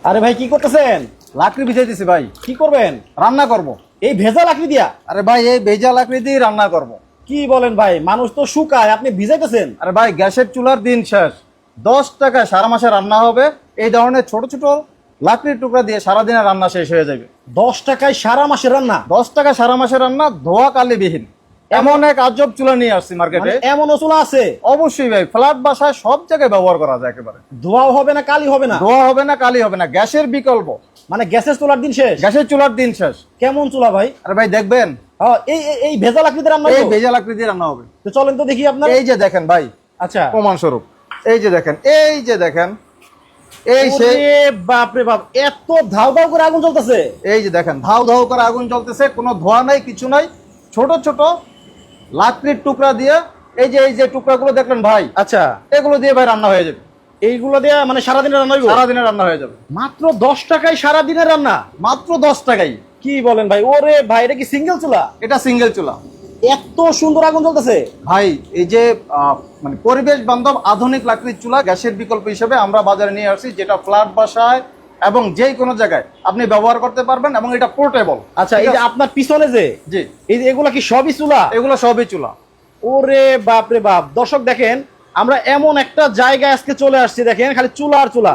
আরে ভাই কি করতেছেন? লাকড়ি ভিজাইতেছি ভাই। কি করবেন? রান্না করব। এই ভেজা লাকড়ি দিয়া? আরে ভাই এই ভেজা লাকড়ি দিয়ে রান্না করব। কি বলেন ভাই, মানুষ তো শুকায়, আপনি ভিজাইতেছেন? আরে ভাই গ্যাসের চুলার দিন শেষ। 10 টাকায় সারা মাসে রান্না হবে। এই ধরনের ছোট ছোট লাকড়ির টুকরা দিয়ে সারাদিনের রান্না শেষ হয়ে যাবে। 10 টাকায় সারা মাসের রান্না? 10 টাকা সারা মাসের রান্না, ধোয়া কালিবিহীন। এমন এক আজব চুলা নিয়ে আসছি মার্কেটে। মানে এমনও চুলা আছে? অবশ্যই ভাই, ফ্ল্যাট বাসায় সব জায়গায় ব্যবহার করা যায় একেবারে। ধোয়াও হবে না, কালি হবে না? ধোয়া হবে না, কালি হবে না, গ্যাসের বিকল্প। মানে গ্যাসের চুলার দিন শেষ? গ্যাসের চুলার দিন শেষ। কেমন চুলা ভাই? আরে ভাই দেখবেন, এই এই- এই ভেজা লাকড়িতে রান্না এই হইবো? ভেজা লাকড়ি দিয়ে রান্না হবে। তো চলেন তো দেখি আপনার। এই যে দেখেন ভাই, আচ্ছা। প্রমাণ স্বরূপ এই যে দেখেন, এই যে দেখেন, এই সেই ওরে বাপ রে বাপ, এত ধাউ ধাউ করে আগুন জ্বলতেছে! এই যে দেখেন, ধাউ ধাউ করে আগুন জ্বলতেছে, কোনো ধোয়া নাই, কিছু নাই। ছোট ছোট লাকড়ির টুকরা দিয়ে, এই যে টুকরাগুলো দেখলেন ভাই, আচ্ছা, এগুলো দিয়ে ভাই রান্না হয়ে যাবে। এইগুলো দিয়ে মানে সারাদিনের রান্না হইবো? সারাদিনে রান্না হয়ে যাবে মাত্র 10 টাকায় সারাদিনের রান্না? মাত্র 10 টাকাই। কি বলেন ভাই? ওরে ভাই, এটা কি সিঙ্গেল চুলা? এটা সিঙ্গেল চুলা এত সুন্দর আগুন জ্বলতেছে! ভাই। এই যে মানে পরিবেশ বান্ধব আধুনিক লাকড়ির চুলা গ্যাসের বিকল্প হিসেবে আমরা বাজারে নিয়ে আসছি, যেটা ফ্ল্যাট বাসায় এবং যে কোনো জায়গায় আপনি ব্যবহার করতে পারবেন, এবং এটা পোর্টেবল। আচ্ছা, এই যে আপনার পিছনে যে জি, এই যে এগুলা কি সবই চুলা? এগুলো সবই চুলা। ওরে বাপ রে বাপ, দর্শক দেখেন, আমরা এমন একটা জায়গায় আজকে চলে আসছি, দেখেন খালি চুলা আর চুলা।